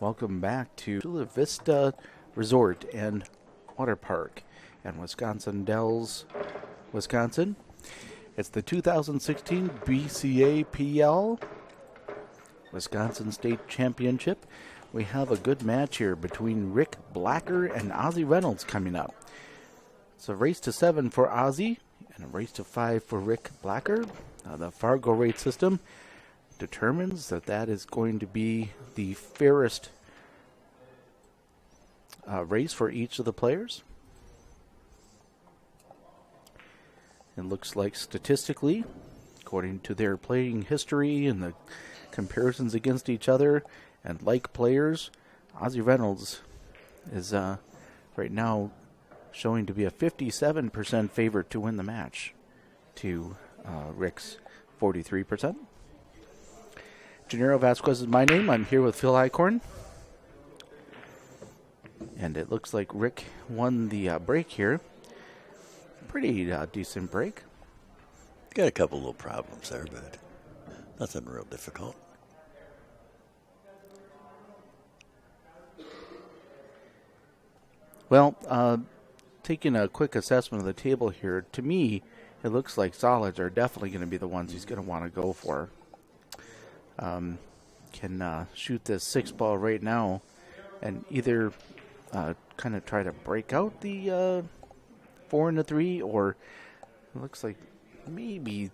Welcome back to Chula Vista Resort and Water Park in Wisconsin Dells, Wisconsin. It's the 2016 BCAPL Wisconsin State Championship. We have a good match here between Rick Blacker and Ozzy Reynolds coming up. It's a race to 7 for Ozzy and a race to 5 for Rick Blacker. The FargoRate system determines that is going to be the fairest race for each of the players. It looks like statistically, according to their playing history and the comparisons against each other and like players, Ozzy Reynolds is right now showing to be a 57% favorite to win the match to Rick's 43%. Gennaro Vasquez is my name. I'm here with Phil Eichhorn. And it looks like Rick won the break here. Pretty decent break. Got a couple little problems there, but nothing real difficult. Well, taking a quick assessment of the table here, to me, it looks like solids are definitely going to be the ones he's going to want to go for. Can shoot this 6-ball right now and either kind of try to break out the 4 and the 3, or it looks like maybe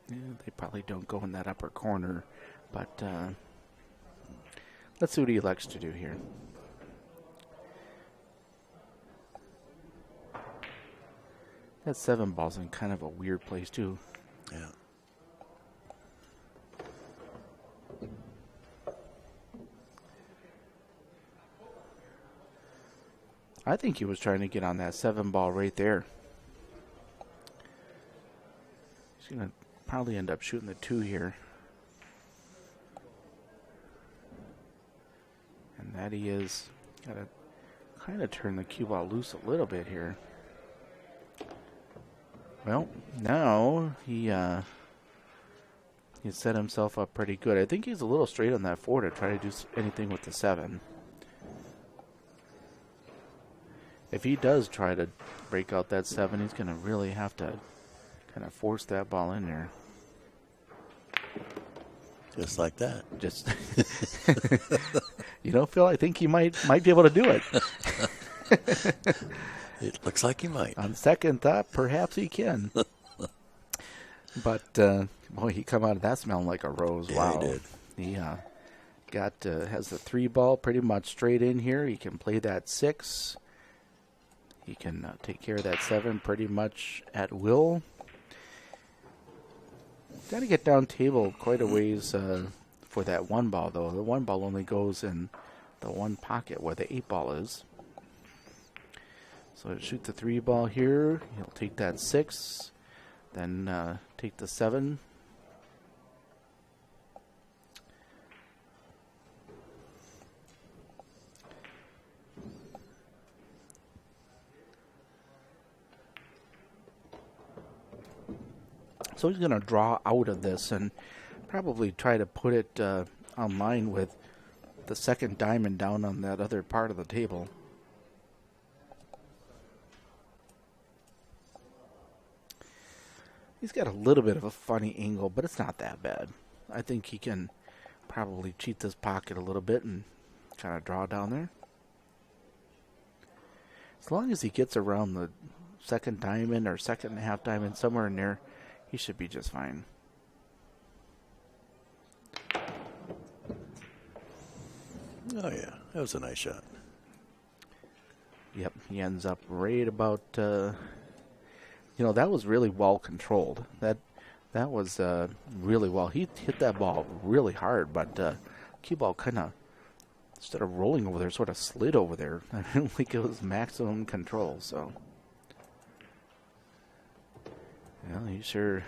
they probably don't go in that upper corner, but let's see what he elects to do here. That 7 ball's in kind of a weird place too. Yeah. I think he was trying to get on that 7 ball right there. He's going to probably end up shooting the 2 here. And that he is. Got to kind of turn the cue ball loose a little bit here. Well, now he set himself up pretty good. I think he's a little straight on that 4 to try to do anything with the 7. If he does try to break out that 7, he's going to really have to kind of force that ball in there. Just like that. Just, Phil, I think he might be able to do it. It looks like he might. On second thought, perhaps he can. But, boy, he come out of that smelling like a rose. Yeah, wow. He did. He has the 3 ball pretty much straight in here. He can play that 6. He can take care of that 7 pretty much at will. Got to get down table quite a ways for that 1 ball, though. The 1 ball only goes in the 1 pocket where the 8 ball is. So he'll shoot the 3 ball here. He'll take that 6, then take the 7. So he's going to draw out of this and probably try to put it on line with the second diamond down on that other part of the table. He's got a little bit of a funny angle, but it's not that bad. I think he can probably cheat this pocket a little bit and kind of draw down there. As long as he gets around the second diamond or second and a half diamond, somewhere in there, he should be just fine. Oh, yeah. That was a nice shot. Yep, he ends up right about, that was really well controlled. That was really well. He hit that ball really hard, but cue ball kind of, instead of rolling over there, sort of slid over there. I don't think it was maximum control, so. Well, he sure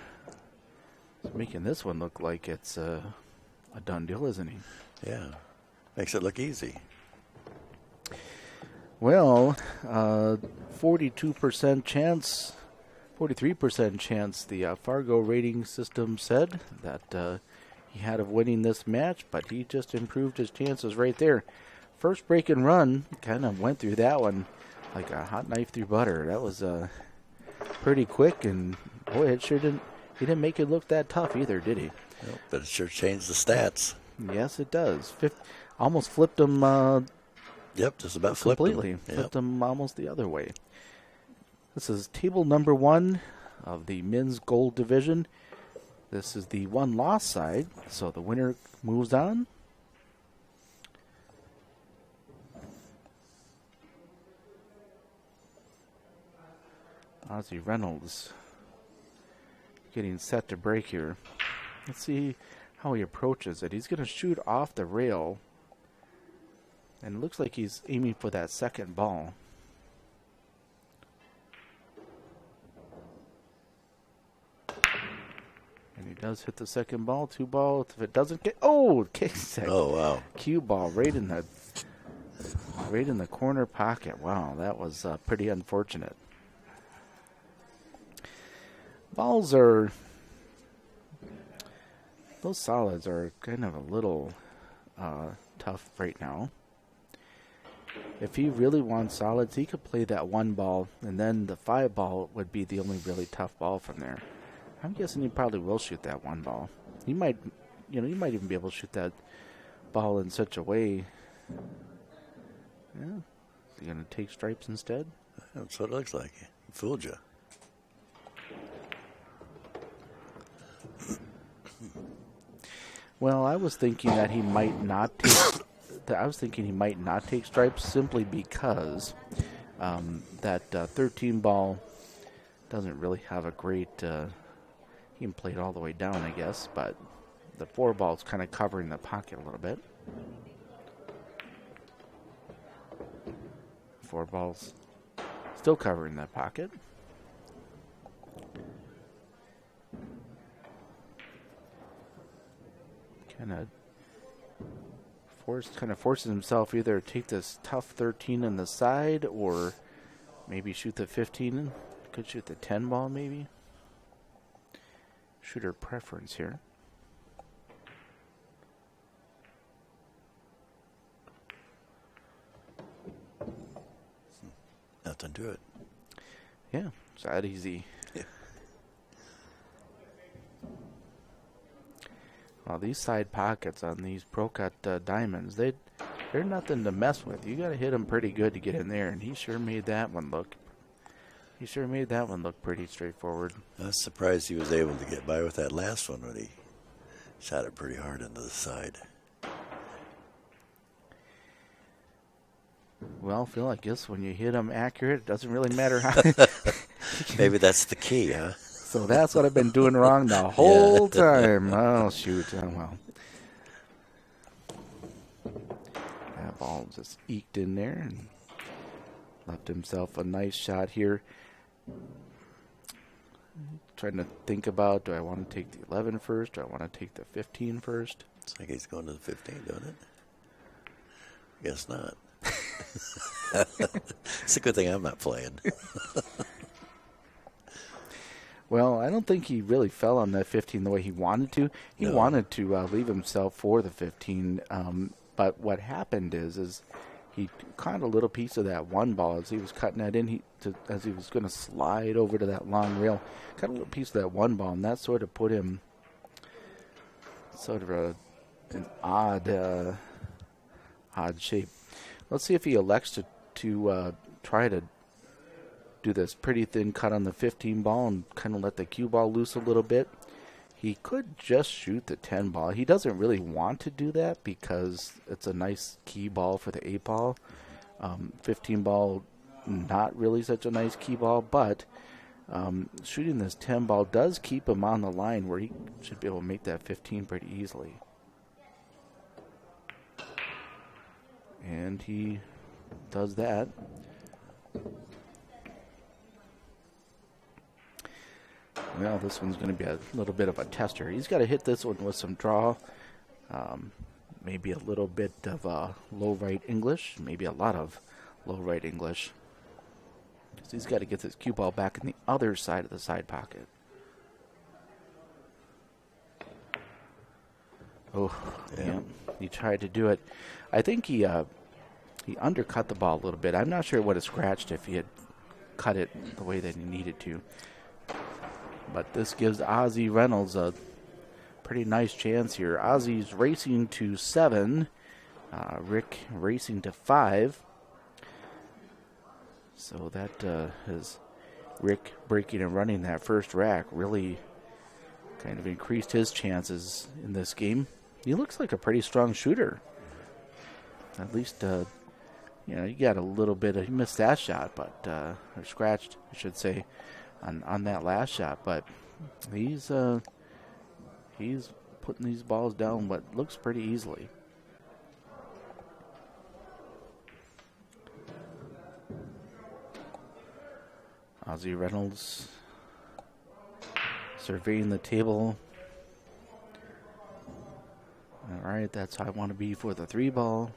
is making this one look like it's a done deal, isn't he? Yeah. Makes it look easy. Well, 42% chance, 43% chance the Fargo rating system said that he had of winning this match, but he just improved his chances right there. First break and run, kind of went through that one like a hot knife through butter. That was pretty quick, and boy, it sure didn't. He didn't make it look that tough either, did he? Nope, but it sure changed the stats. Yes, it does. Almost flipped him. Yep, just about completely. Flipped him. Flipped him almost the other way. This is table number 1 of the men's gold division. This is the one-loss side, so the winner moves on. Ozzy Reynolds getting set to break here. Let's see how he approaches it. He's going to shoot off the rail, and it looks like he's aiming for that second ball. And he does hit the second ball, 2 ball. If it doesn't get, kicks it. Oh, wow. Cue ball right in the corner pocket. Wow, that was pretty unfortunate. Balls are, those solids are kind of a little tough right now. If he really wants solids, he could play that 1 ball, and then the 5 ball would be the only really tough ball from there. I'm guessing he probably will shoot that 1 ball. He might even be able to shoot that ball in such a way. Yeah. Is he going to take stripes instead? That's what it looks like. He fooled you. Well, I was thinking that he might not take. I was thinking he might not take stripes simply because that 13 ball doesn't really have a great. He can play it all the way down, I guess, but the 4 ball is kind of covering the pocket a little bit. 4 balls still covering that pocket. Kind of forces himself either to take this tough 13 in the side or maybe shoot the 15. Could shoot the 10 ball maybe. Shooter preference here. Nothing to it. Yeah, it's that easy. Yeah. Well, these side pockets on these Pro Cut diamonds, they're nothing to mess with. You got to hit them pretty good to get in there, and he sure made that one look. He sure made that one look pretty straightforward. I was surprised he was able to get by with that last one when he shot it pretty hard into the side. Well, Phil, I guess when you hit them accurate, it doesn't really matter how. Maybe that's the key, huh? So that's what I've been doing wrong the whole time. Oh, shoot. Oh, well. That ball just eked in there and left himself a nice shot here. Trying to think about, do I want to take the 11 first? Do I want to take the 15 first? It's like he's going to the 15, don't it? Guess not. It's a good thing I'm not playing. Well, I don't think he really fell on that 15 the way he wanted to. He wanted to leave himself for the 15, but what happened is he caught a little piece of that 1 ball as he was cutting that in. As he was going to slide over to that long rail, caught a little piece of that 1 ball, and that sort of put him an odd shape. Let's see if he elects to try to do this pretty thin cut on the 15 ball and kind of let the cue ball loose a little bit. He could just shoot the 10 ball. He doesn't really want to do that because it's a nice key ball for the 8 ball. 15 ball, not really such a nice key ball, but shooting this 10 ball does keep him on the line where he should be able to make that 15 pretty easily. And he does that. Well, this one's going to be a little bit of a tester. He's got to hit this one with some draw, maybe a little bit of low right English, maybe a lot of low right English. So he's got to get this cue ball back in the other side of the side pocket. Oh, yeah. He tried to do it. I think he undercut the ball a little bit. I'm not sure it would have scratched if he had cut it the way that he needed to. But this gives Ozzy Reynolds a pretty nice chance here. Ozzy's racing to 7. Rick racing to 5. So that has Rick breaking and running that first rack really kind of increased his chances in this game. He looks like a pretty strong shooter. At least, he got a little bit he missed that shot, but, or scratched, I should say, on that last shot. But he's putting these balls down what looks pretty easily. Ozzy Reynolds surveying the table. All right, that's how I want to be for the 3 ball.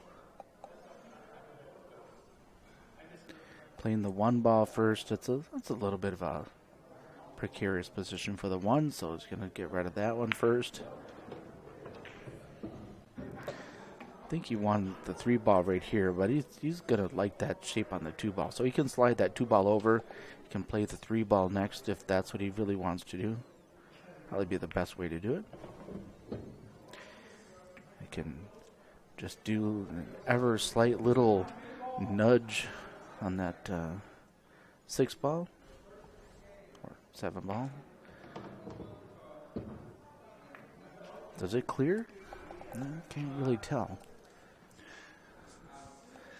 Playing the 1 ball first. That's a little bit of a precarious position for the 1, so he's going to get rid of that one first. I think he wanted the 3 ball right here, but he's going to like that shape on the 2 ball. So he can slide that 2 ball over. He can play the 3 ball next if that's what he really wants to do. Probably be the best way to do it. He can just do an ever slight little nudge on that 6 ball or 7 ball. Does it clear? I can't really tell.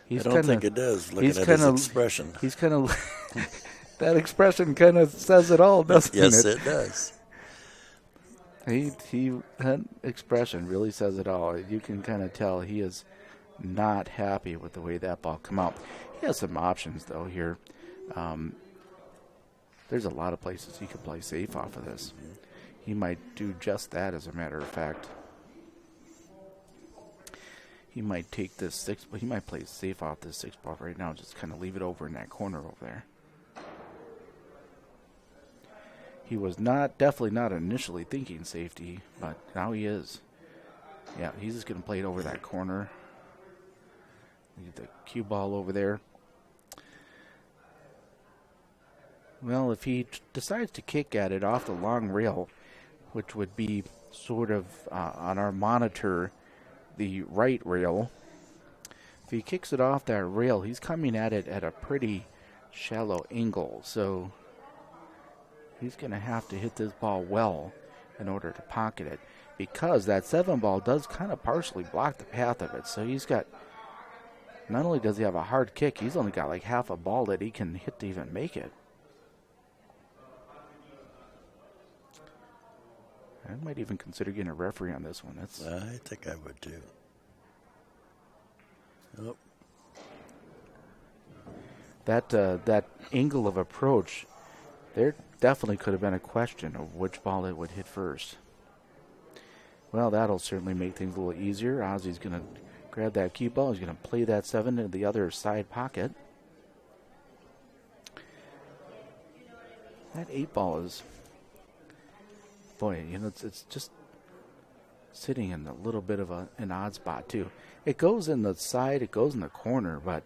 I don't think it does, looking at his expression. He's kind of... that expression kind of says it all, doesn't it? Yes, it does. That expression really says it all. You can kind of tell he is not happy with the way that ball come out. He has some options, though, here. There's a lot of places he could play safe off of this. He might do just that, as a matter of fact. He might take this 6, but he might play safe off this 6 ball right now. Just kind of leave it over in that corner over there. He was definitely not initially thinking safety, but now he is. Yeah, he's just going to play it over that corner. Leave the cue ball over there. Well, if he decides to kick at it off the long rail, which would be sort of on our monitor, the right rail. If he kicks it off that rail, he's coming at it at a pretty shallow angle. So he's going to have to hit this ball well in order to pocket it, because that 7 ball does kind of partially block the path of it. So he's got, not only does he have a hard kick, he's only got like half a ball that he can hit to even make it. I might even consider getting a referee on this one. I think I would too. Oh. That angle of approach, there definitely could have been a question of which ball it would hit first. Well, that'll certainly make things a little easier. Ozzy's going to grab that cue ball. He's going to play that 7 into the other side pocket. That 8 ball is... Boy, it's just sitting in a little bit of an odd spot, too. It goes in the side, it goes in the corner, but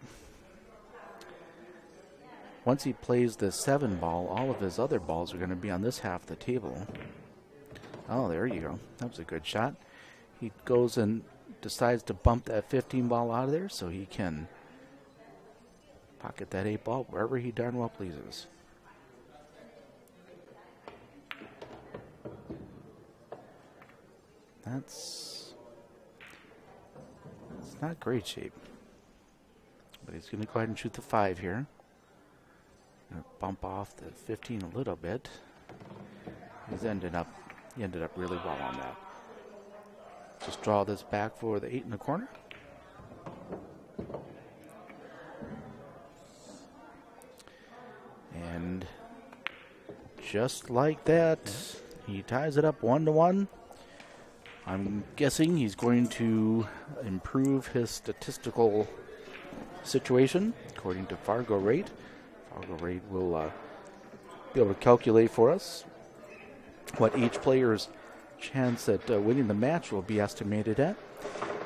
once he plays the 7 ball, all of his other balls are going to be on this half of the table. Oh, there you go. That was a good shot. He goes and decides to bump that 15 ball out of there so he can pocket that 8 ball wherever he darn well pleases. That's not great shape. But he's going to go ahead and shoot the 5 here. Going to bump off the 15 a little bit. He ended up really well on that. Just draw this back for the 8 in the corner. And just like that, he ties it up 1-1. I'm guessing he's going to improve his statistical situation according to FargoRate. FargoRate will be able to calculate for us what each player's chance at winning the match will be estimated at.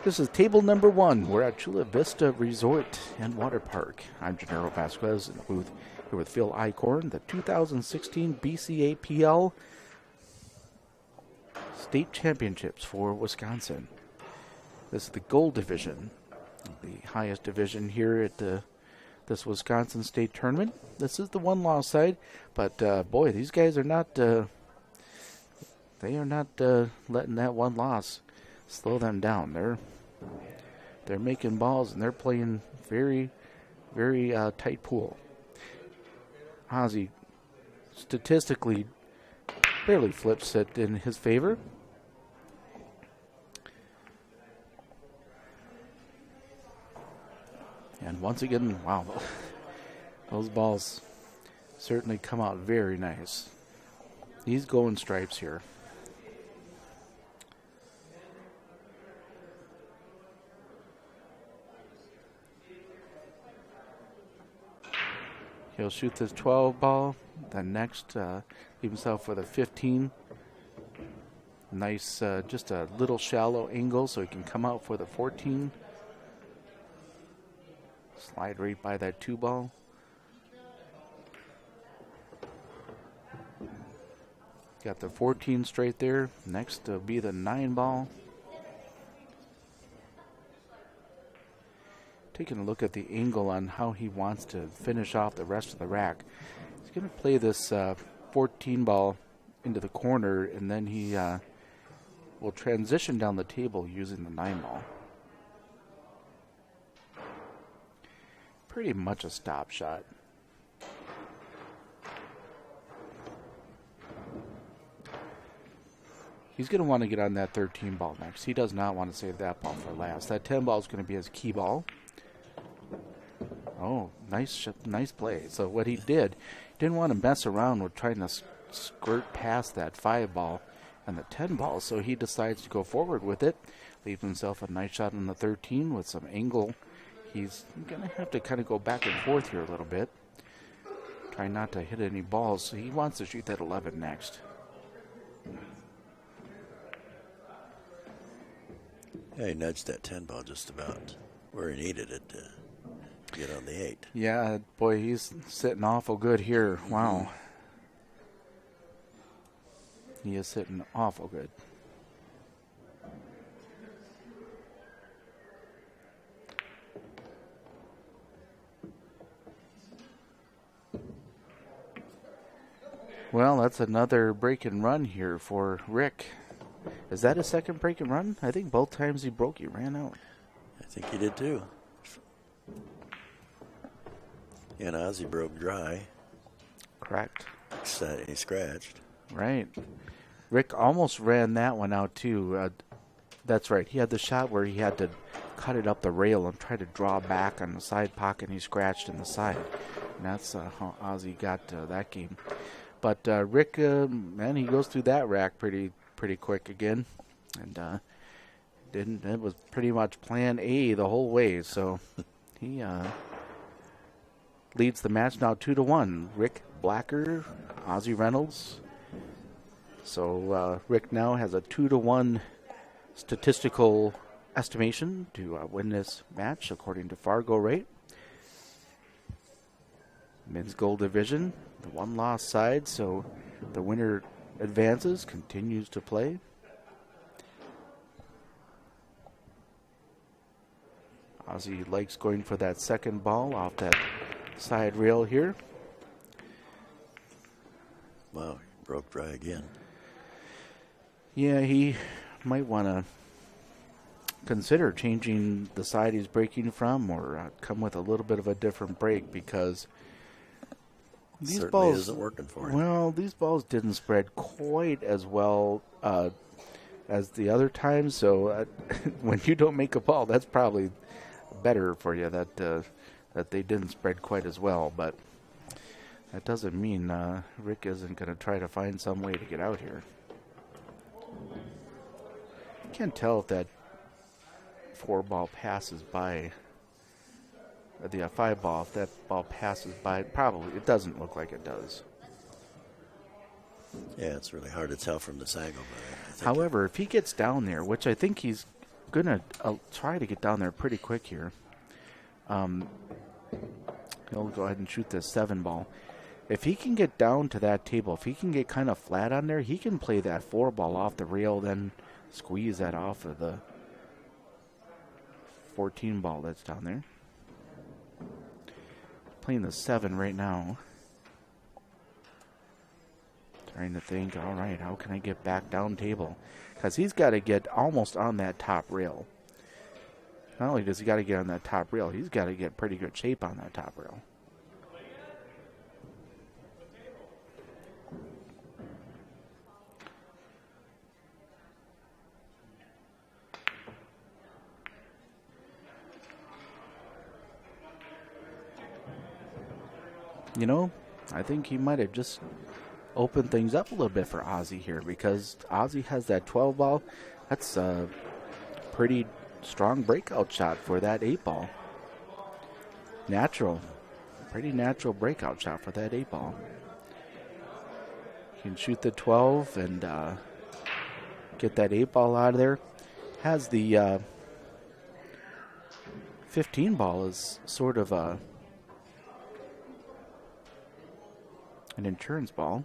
This is table number 1. We're at Chula Vista Resort and Water Park. I'm Gennaro Vasquez in the booth here with Phil Eichhorn, the 2016 BCAPL State Championships for Wisconsin. This is the gold division, the highest division here at this Wisconsin State Tournament. This is the one-loss side, but boy, these guys are not. They are not letting that one loss slow them down. They're making balls and they're playing very, very tight pool. Ozzy statistically barely flips it in his favor. And once again, wow, those balls certainly come out very nice. He's going stripes here. He'll shoot this 12 ball, then next leave himself with a 15. Nice, just a little shallow angle so he can come out for the 14. Slide right by that 2 ball. Got the 14 straight there. Next will be the 9 ball. Taking a look at the angle on how he wants to finish off the rest of the rack. He's going to play this 14 ball into the corner, and then he will transition down the table using the 9 ball. Pretty much a stop shot. He's going to want to get on that 13 ball next. He does not want to save that ball for last. That 10 ball is going to be his key ball. Oh, nice play. So what he didn't want to mess around with trying to skirt past that 5 ball and the 10 ball, so he decides to go forward with it. Leaves himself a nice shot on the 13 with some angle. He's going to have to kind of go back and forth here a little bit. Try not to hit any balls. So he wants to shoot that 11 next. Yeah, he nudged that 10 ball just about where he needed it to get on the 8. Yeah, boy, he's sitting awful good here. Wow. He is sitting awful good. Well, that's another break and run here for Rick. Is that a second break and run? I think both times he broke, he ran out. I think he did too. And Ozzy broke dry. Correct. He scratched. Right. Rick almost ran that one out too. That's right. He had the shot where he had to cut it up the rail and try to draw back on the side pocket, and he scratched in the side. And that's how Ozzy got that game. But Rick, man, he goes through that rack pretty quick again, and it was pretty much plan A the whole way. So he leads the match now 2-1. Rick Blacker, Ozzy Reynolds. So Rick now has a 2-1 statistical estimation to win this match according to FargoRate. Men's gold division, the one-loss side, so the winner advances, continues to play. Ozzy likes going for that second ball off that side rail here. Wow, he broke dry again. Yeah, he might want to consider changing the side he's breaking from, or come with a little bit of a different break, because these Certainly balls isn't working for him. Well, these balls didn't spread quite as well as the other times. So when you don't make a ball, that's probably better for you that they didn't spread quite as well. But that doesn't mean Rick isn't going to try to find some way to get out here. Can't tell if that 4 ball passes by. The 5 ball, if that ball passes by, probably, it doesn't look like it does. Yeah, it's really hard to tell from this angle. But I think However, if he gets down there, which I think he's going to try to get down there pretty quick here, he'll go ahead and shoot this 7 ball. If he can get down to that table, if he can get kind of flat on there, he can play that 4 ball off the rail, then squeeze that off of the 14 ball that's down there. Playing the 7 right now. Trying to think, all right, how can I get back down table? Because he's got to get almost on that top rail. Not only does he got to get on that top rail, he's got to get pretty good shape on that top rail. You know, I think he might have just opened things up a little bit for Ozzy here, because Ozzy has that 12 ball. That's a pretty strong breakout shot for that 8 ball. Pretty natural breakout shot for that 8 ball. He can shoot the 12 and get that 8 ball out of there. Has the 15 ball is sort of an insurance ball.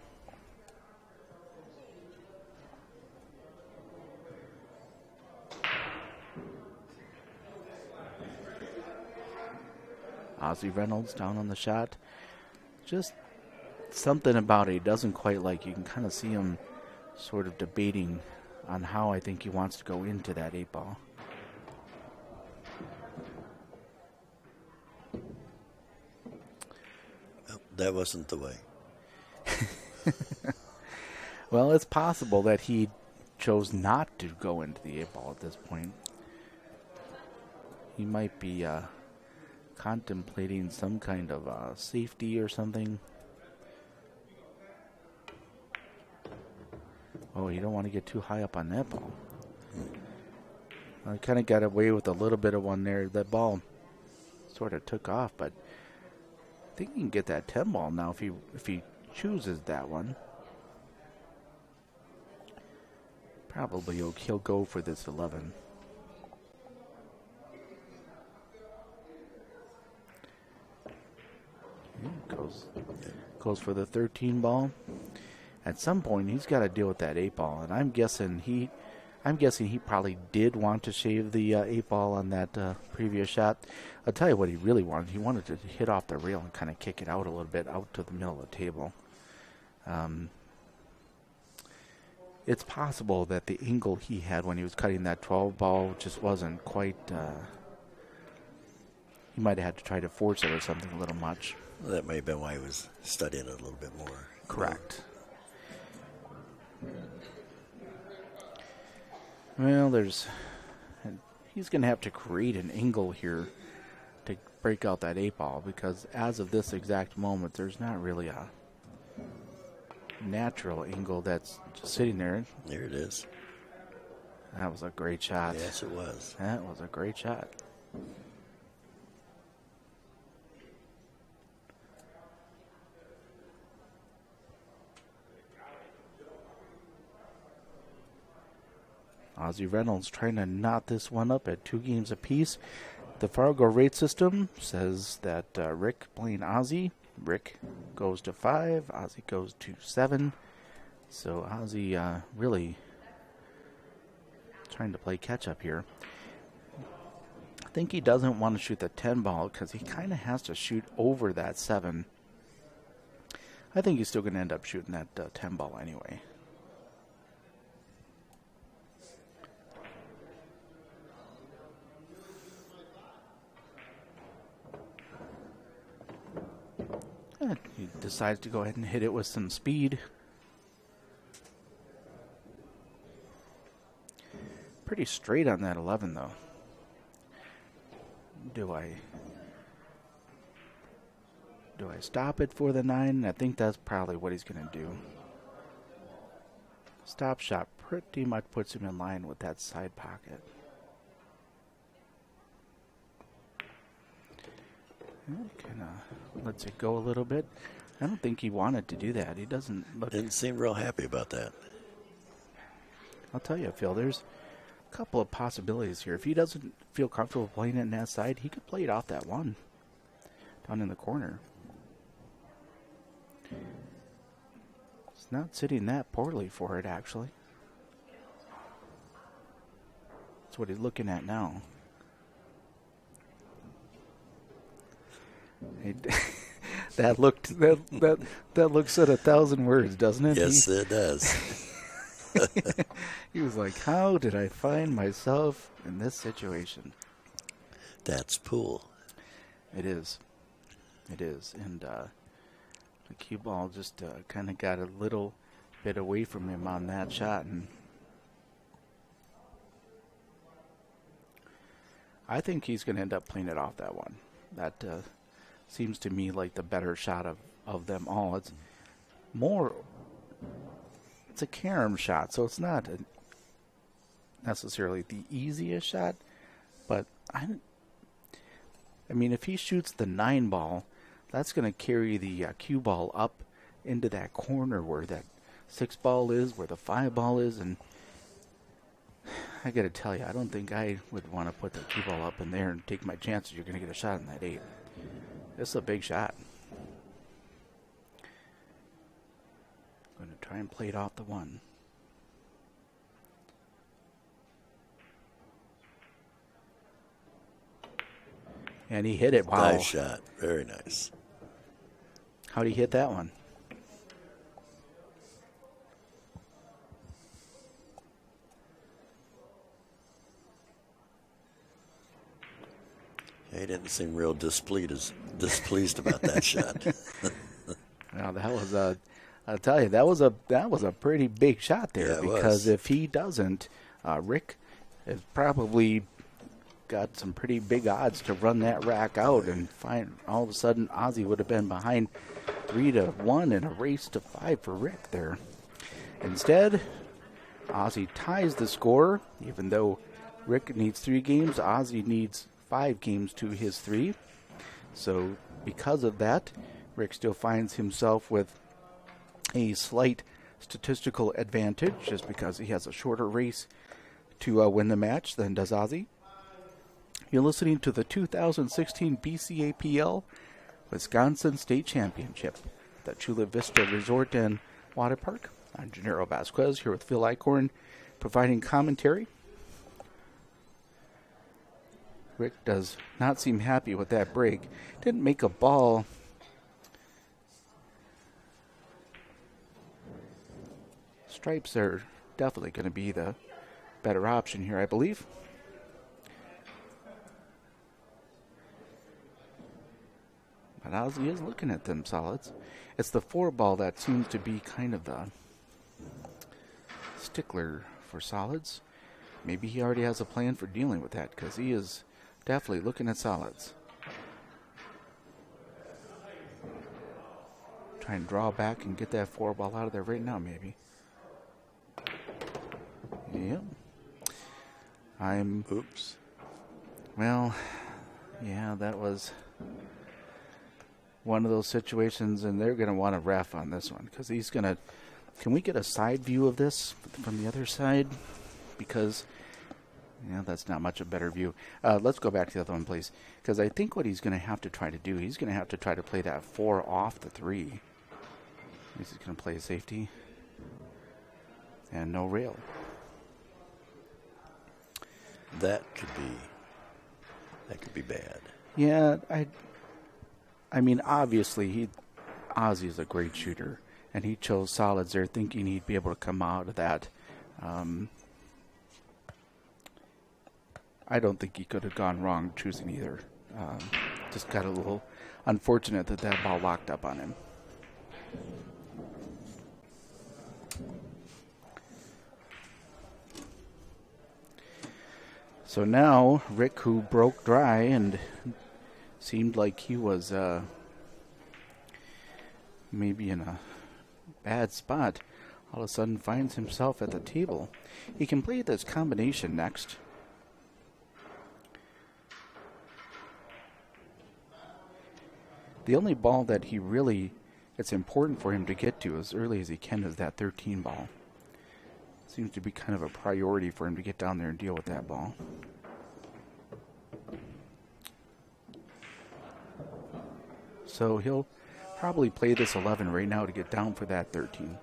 Ozzy Reynolds down on the shot. Just something about it he doesn't quite like. You can kind of see him sort of debating on how I think he wants to go into that 8 ball. Well, that wasn't the way. Well, it's possible that he chose not to go into the 8 ball at this point. He might be contemplating some kind of safety or something. Oh, you don't want to get too high up on that ball. I kind of got away with a little bit of one there. That ball sort of took off, but I think he can get that 10 ball now if he chooses that one. Probably he'll go for this 11. Goes for the 13 ball. At some point, he's got to deal with that 8 ball, and I'm guessing he probably did want to shave the 8 ball on that previous shot. I'll tell you what he really wanted. He wanted to hit off the rail and kind of kick it out a little bit out to the middle of the table. It's possible that the angle he had when he was cutting that 12 ball just wasn't quite. He might have had to try to force it or something a little much. Well, that may have been why he was studying it a little bit more. Correct. Well, he's going to have to create an angle here to break out that 8 ball, because as of this exact moment, there's not really a natural angle that's just sitting there. There it is. That was a great shot. Yes, it was. That was a great shot. Ozzy Reynolds trying to knot this one up at 2 games apiece. The FargoRate system says that Rick playing Ozzy. Rick goes to 5. Ozzy goes to 7. So Ozzy really trying to play catch up here. I think he doesn't want to shoot the 10 ball because he kind of has to shoot over that 7. I think he's still going to end up shooting that 10 ball anyway. He decides to go ahead and hit it with some speed. Pretty straight on that 11, though. Do I stop it for the 9? I think that's probably what he's going to do. Stop shot pretty much puts him in line with that side pocket. Kind of lets it go a little bit. I don't think he wanted to do that. He doesn't look. Didn't seem real happy about that. I'll tell you, Phil, there's a couple of possibilities here. If he doesn't feel comfortable playing it in that side, he could play it off that one down in the corner. It's not sitting that poorly for it, actually. That's what he's looking at now. That looks at 1,000 words, doesn't it? Yes, it does. He was like, how did I find myself in this situation? That's pool. It is. It is. And the cue ball just kind of got a little bit away from him on that shot. And I think he's going to end up playing it off that one. That seems to me like the better shot of them all. It's a carom shot, so it's not necessarily the easiest shot, but I mean, if he shoots the 9 ball, that's going to carry the cue ball up into that corner where that 6 ball is, where the 5 ball is, and I got to tell you, I don't think I would want to put the cue ball up in there and take my chances you're going to get a shot in that 8. It's a big shot. I'm going to try and play it off the 1. And he hit it. Wow. Nice shot. Very nice. How'd he hit that one? He didn't seem real displeased about that shot. Well, that was I'll tell you, that was a pretty big shot there, Yeah, because if he doesn't, Rick has probably got some pretty big odds to run that rack out and find all of a sudden Ozzy would have been behind 3-1 in a race to 5 for Rick there. Instead, Ozzy ties the score, even though Rick needs 3 games, Ozzy needs 5 games to his 3. So because of that, Rick still finds himself with a slight statistical advantage just because he has a shorter race to win the match than does Ozzy. You're listening to the 2016 BCAPL Wisconsin State Championship, the Chula Vista Resort and Water Park. I'm Gennaro Vasquez here with Phil Eichhorn providing commentary. Rick does not seem happy with that break. Didn't make a ball. Stripes are definitely going to be the better option here, I believe. But Ozzy is looking at them solids. It's the 4 ball that seems to be kind of the stickler for solids. Maybe he already has a plan for dealing with that, because he is definitely looking at solids. Try and draw back and get that 4 ball out of there right now, maybe. Yep. Oops. Well, yeah, that was one of those situations, and they're going to want a ref on this one, because he's going to... Can we get a side view of this from the other side? Because, yeah, that's not much a better view. Let's go back to the other one, please, because I think what he's going to have to try to do, he's going to have to try to play that 4 off the 3. He's going to play safety and no rail. That could be bad. Yeah, I mean, obviously, Ozzy is a great shooter, and he chose solids there thinking he'd be able to come out of that. I don't think he could have gone wrong choosing either. Just got a little unfortunate that ball locked up on him. So now, Rick, who broke dry and seemed like he was maybe in a bad spot, all of a sudden finds himself at the table. He can play this combination next. The only ball that he really it's important for him to get to as early as he can is that 13 ball. Seems to be kind of a priority for him to get down there and deal with that ball. So he'll probably play this 11 right now to get down for that 13.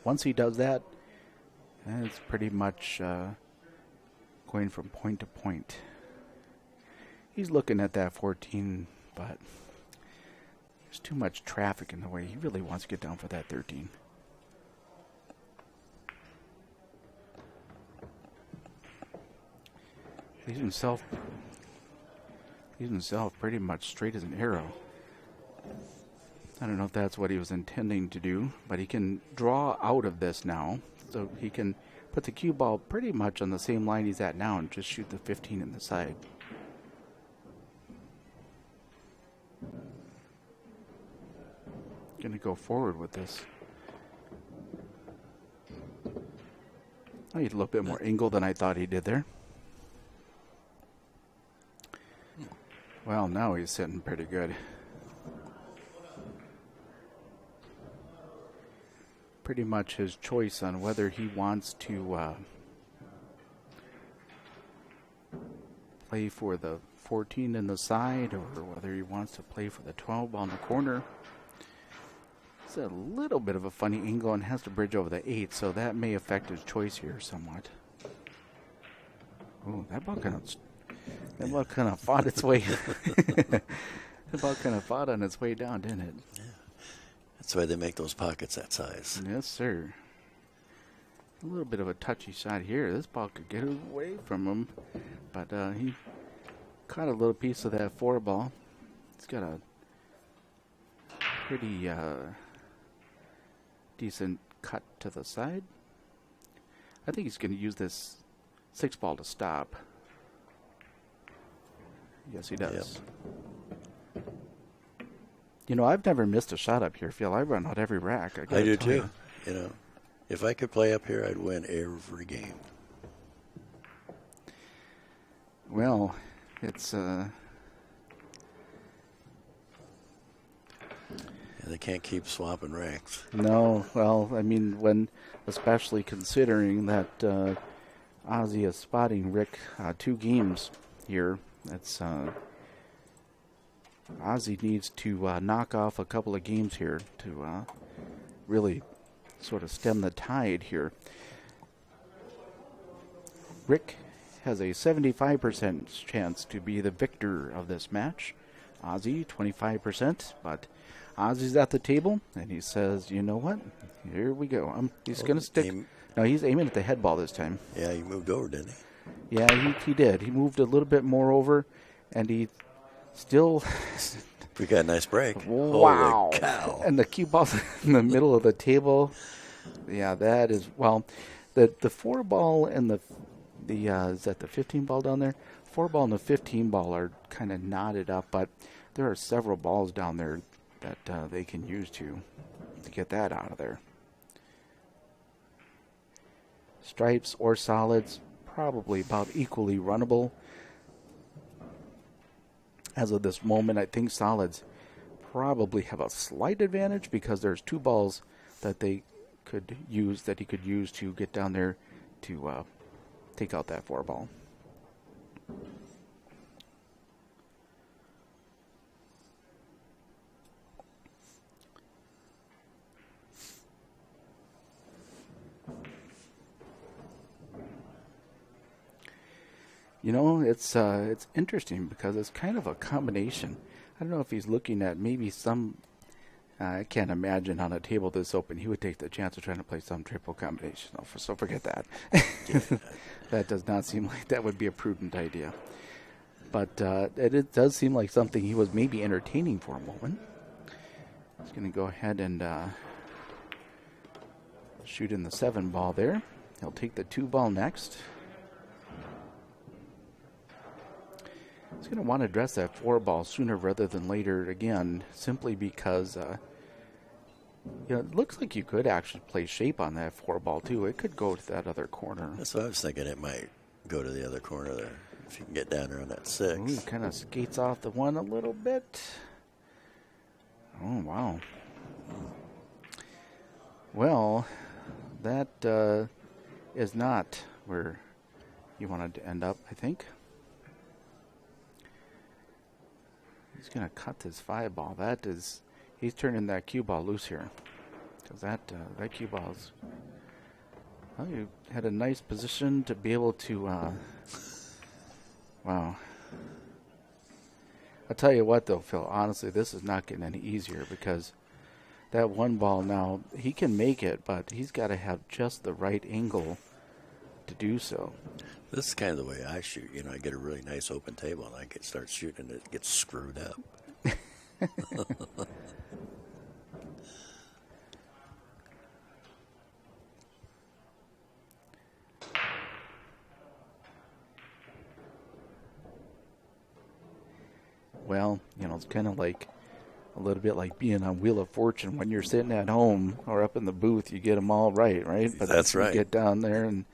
Once he does that, it's pretty much going from point to point. He's looking at that 14, but there's too much traffic in the way. He really wants to get down for that 13. Leaves himself pretty much straight as an arrow. I don't know if that's what he was intending to do, but he can draw out of this now. So he can put the cue ball pretty much on the same line he's at now and just shoot the 15 in the side. Going to go forward with this. Oh, he had a little bit more angle than I thought he did there. Well, now he's sitting pretty good. Pretty much his choice on whether he wants to play for the 14 in the side or whether he wants to play for the 12 on the corner. It's a little bit of a funny angle and has to bridge over the 8, so that may affect his choice here somewhat. Oh, that ball kind of fought its way. That ball kind of fought on its way down, didn't it? Yeah. That's why they make those pockets that size. Yes, sir. A little bit of a touchy shot here. This ball could get away from him, but he caught a little piece of that 4 ball. It's got a pretty decent cut to the side. I think he's going to use this 6 ball to stop. Yes, he does. Yep. You know, I've never missed a shot up here, Phil. I run out every rack. I do too. You know, if I could play up here, I'd win every game. Well, it's they can't keep swapping racks. No, well, I mean, especially considering that Ozzy is spotting Rick 2 games here. That's Ozzy needs to knock off a couple of games here to really sort of stem the tide here. Rick has a 75% chance to be the victor of this match. Ozzy, 25%, but Ozzy's at the table, and he says, you know what? Here we go. He's going to stick. No, he's aiming at the head ball this time. Yeah, he moved over, didn't he? Yeah, he did. He moved a little bit more over, and he still... We got a nice break. Wow. Holy cow. And the cue ball's in the middle of the table. Yeah, that is... Well, the 4 ball and the is that the 15 ball down there? 4 ball and the 15 ball are kind of knotted up, but there are several balls down there that they can use to get that out of there. Stripes or solids, probably about equally runnable. As of this moment, I think solids probably have a slight advantage because there's 2 balls that he could use to get down there to take out that 4 ball. You know, it's interesting because it's kind of a combination. I don't know if he's looking at maybe some... I can't imagine on a table this open he would take the chance of trying to play some triple combination. So forget that. That does not seem like that would be a prudent idea. But it does seem like something he was maybe entertaining for a moment. He's going to go ahead and shoot in the 7 ball there. He'll take the 2 ball next. He's going to want to address that 4 ball sooner rather than later again, simply because it looks like you could actually play shape on that 4 ball too. It could go to that other corner. That's what I was thinking. It might go to the other corner there if you can get down there on that 6. Ooh, kind of skates off the 1 a little bit. Oh, wow. Well, that is not where you wanted to end up, I think. He's going to cut this 5 ball. He's turning that cue ball loose here. Because that cue ball is, well, you had a nice position to be able to, wow. I'll tell you what, though, Phil, honestly, this is not getting any easier because that 1 ball now, he can make it, but he's got to have just the right angle to do so. This is kind of the way I shoot. You know, I get a really nice open table and I start shooting and it gets screwed up. Well, you know, it's kind of like a little bit like being on Wheel of Fortune when you're sitting at home or up in the booth. You get them all right? But that's right. You get down there and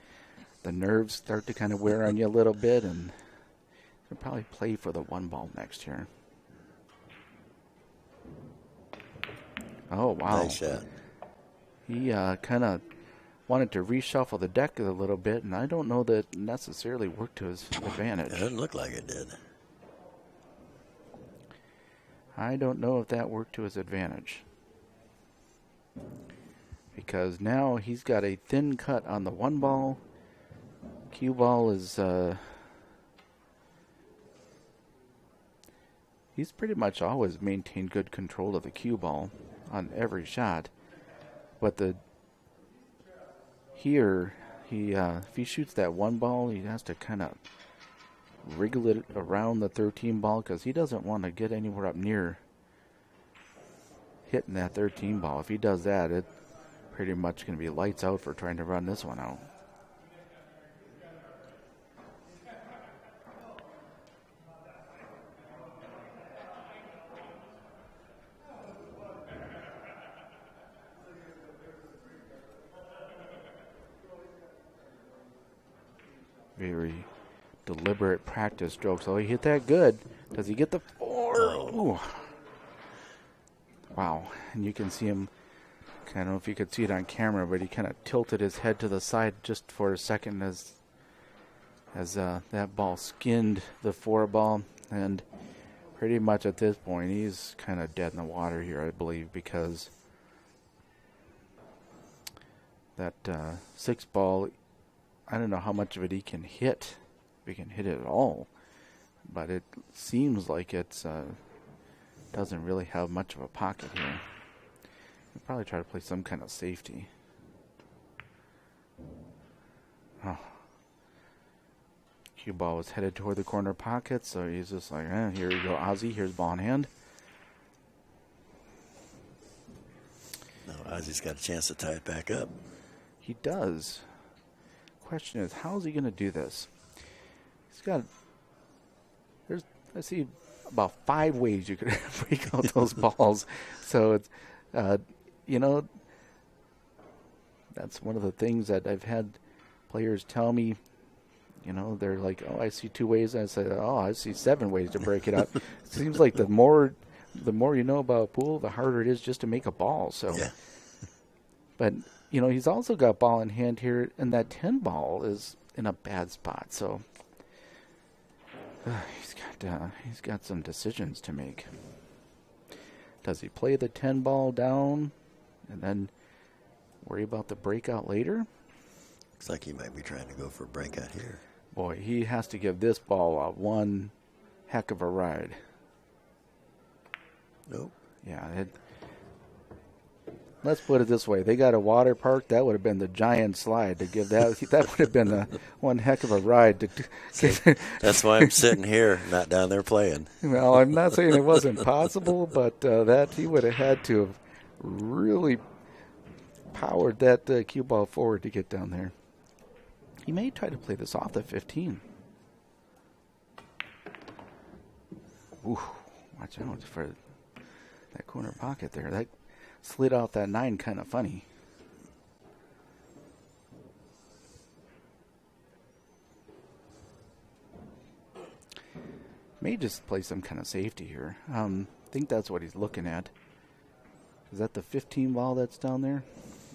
the nerves start to kind of wear on you a little bit, and you'll probably play for the 1 ball next year. Oh, wow. Nice shot. He kind of wanted to reshuffle the deck a little bit, and I don't know that necessarily worked to his advantage. It doesn't look like it did. I don't know if that worked to his advantage. Because now he's got a thin cut on the 1 ball. Cue ball is, he's pretty much always maintained good control of the cue ball on every shot. But here, if he shoots that 1 ball, he has to kind of wriggle it around the 13 ball because he doesn't want to get anywhere up near hitting that 13 ball. If he does that, it's pretty much going to be lights out for trying to run this one out. Very deliberate practice strokes. Oh, he hit that good. Does he get the 4? Ooh. Wow. And you can see him, I don't know if you could see it on camera, but he kind of tilted his head to the side just for a second as that ball skinned the 4 ball. And pretty much at this point, he's kind of dead in the water here, I believe, because that 6 ball, I don't know how much of it he can hit, if he can hit it at all, but it seems like it doesn't really have much of a pocket here. He'll probably try to play some kind of safety. Oh. Cue ball was headed toward the corner pocket, so he's just like, here you go, Ozzy, here's ball in hand. Now Ozzy's got a chance to tie it back up. He does. Question is, how is he going to do this? He's got, I see about 5 ways you could break out those balls. So it's, that's one of the things that I've had players tell me. They're like, oh, I see 2 ways. And I say, oh, I see 7 ways to break it up. It seems like the more you know about pool, the harder it is just to make a ball. So, yeah. But he's also got ball in hand here, and that 10 ball is in a bad spot. So he's got some decisions to make. Does he play the 10 ball down and then worry about the breakout later? Looks like he might be trying to go for a breakout here. Boy, he has to give this ball one heck of a ride. Nope. Yeah. Let's put it this way. They got a water park. That would have been the giant slide to give that. That would have been one heck of a ride. That's why I'm sitting here, not down there playing. Well, I'm not saying it wasn't possible, but that he would have had to have really powered that cue ball forward to get down there. He may try to play this off the 15. Ooh, watch out for that corner pocket there. That slid off that 9 kind of funny. May just play some kind of safety here. I think that's what he's looking at. Is that the 15 ball that's down there?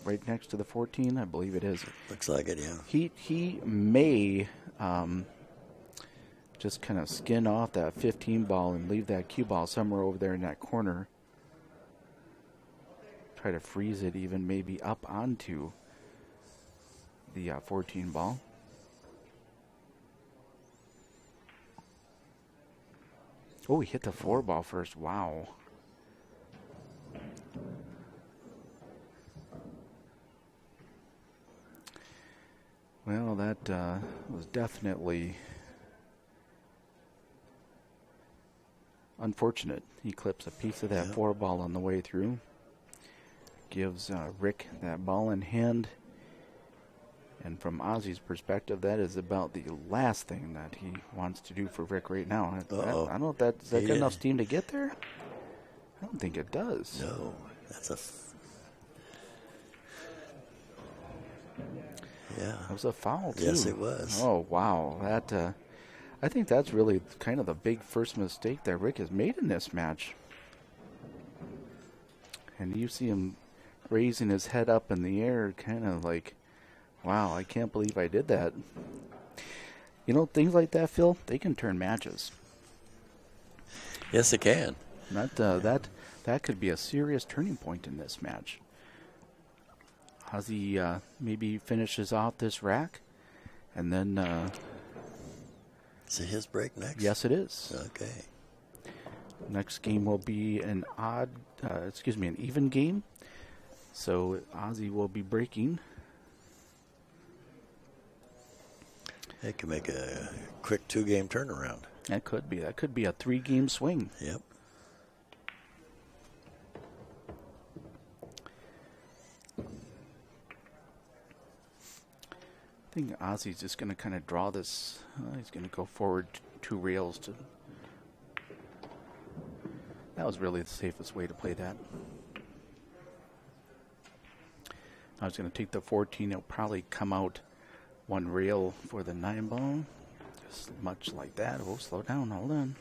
Right next to the 14? I believe it is. Looks like it, yeah. He may just kind of skin off that 15 ball and leave that cue ball somewhere over there in that corner. Try to freeze it even maybe up onto the 14 ball. Oh, he hit the 4 ball first. Wow. Well, that was definitely unfortunate. He clips a piece of that 4 ball on the way through. Gives Rick that ball in hand. And from Ozzy's perspective, that is about the last thing that he wants to do for Rick right now. I don't know if that's good enough steam to get there. I don't think it does. No, that's a... Yeah. That was a foul, too. Yes, it was. Oh, wow. That I think that's really kind of the big first mistake that Rick has made in this match. And you see him raising his head up in the air, kind of like, wow, I can't believe I did that. You know, things like that, Phil, they can turn matches. Yes, it can. That could be a serious turning point in this match. Ozzy maybe finishes off this rack, and then... is it his break next? Yes, it is. Okay. Next game will be an an even game. So Ozzy will be breaking. It can make a quick 2-game turnaround. That could be a 3-game swing. Yep. I think Ozzy's just going to kind of draw this. He's going to go forward 2 rails to. That was really the safest way to play that. I was going to take the 14. It'll probably come out 1 rail for the 9 ball. Just much like that. Oh, slow down. Hold on.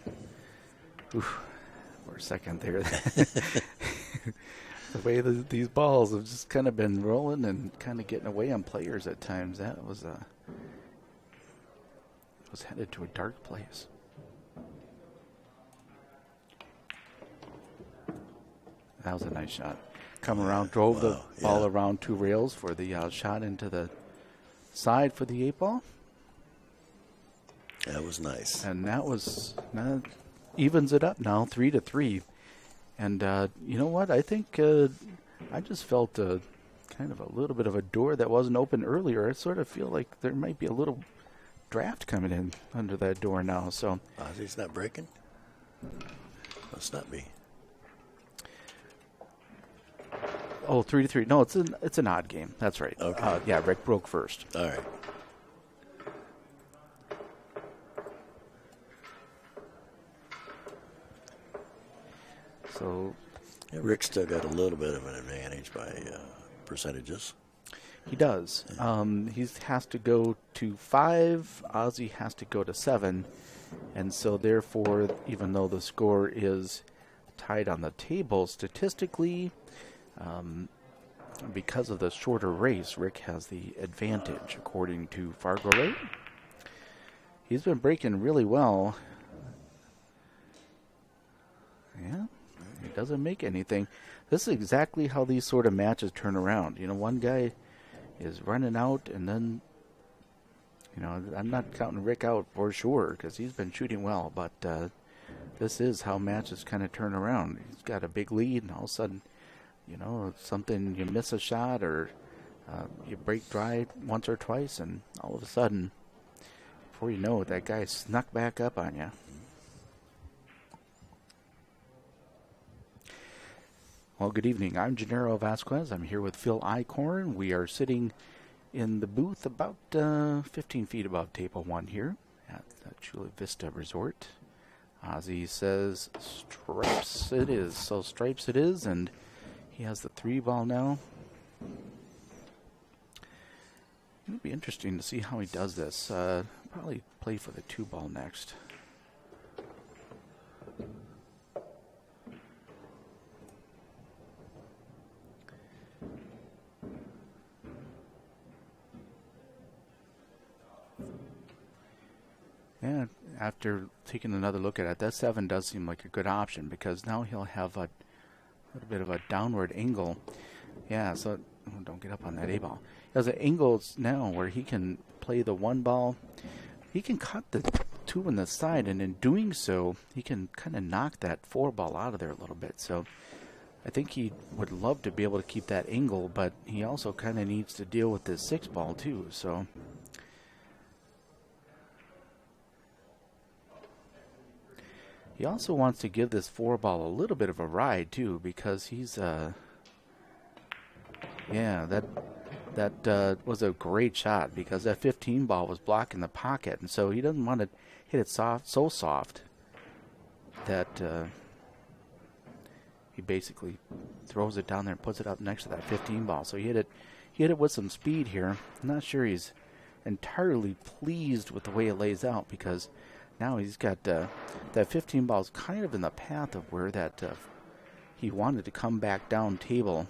Oof, for a second there. The way these balls have just kind of been rolling and kind of getting away on players at times. That was headed to a dark place. That was a nice shot. Come around, drove the ball around 2 rails for the shot into the side for the 8 ball. That was nice. And that evens it up now, 3-3. And you know what? I think I just felt kind of a little bit of a door that wasn't open earlier. I sort of feel like there might be a little draft coming in under that door now. So Ozzy's not breaking? Must not be. Oh, 3-3. No, it's an odd game. That's right. Okay. Yeah, Rick broke first. All right. So yeah, Rick still got a little bit of an advantage by percentages. He does. He has to go to 5. Ozzy has to go to 7. And so therefore, even though the score is tied on the table, statistically, because of the shorter race, Rick has the advantage, according to FargoRate. He's been breaking really well. Yeah, he doesn't make anything. This is exactly how these sort of matches turn around. You know, one guy is running out, and then, you know, I'm not counting Rick out for sure because he's been shooting well, but this is how matches kind of turn around. He's got a big lead, and all of a sudden, you know, something, you miss a shot or you break dry once or twice, and all of a sudden, before you know it, that guy snuck back up on you. Well, good evening. I'm Gennaro Vasquez. I'm here with Phil Eichhorn. We are sitting in the booth about 15 feet above table 1 here at the Chula Vista Resort. Ozzy says stripes it is. So stripes it is, and he has the 3 ball now. It'll be interesting to see how he does this. Probably play for the 2 ball next. Yeah, after taking another look at it, that 7 does seem like a good option because now he'll have a little bit of a downward angle. Yeah, so don't get up on that A ball. He has an angle now where he can play the 1 ball. He can cut the 2 on the side, and in doing so, he can kind of knock that 4 ball out of there a little bit. So I think he would love to be able to keep that angle, but he also kind of needs to deal with this 6 ball too. So he also wants to give this 4 ball a little bit of a ride too, because he's yeah, that was a great shot because that 15 ball was blocking the pocket, and so he doesn't want to hit it so soft that he basically throws it down there and puts it up next to that 15 ball. So he hit it with some speed here. I'm not sure he's entirely pleased with the way it lays out because now he's got that 15 ball is kind of in the path of where that he wanted to come back down table.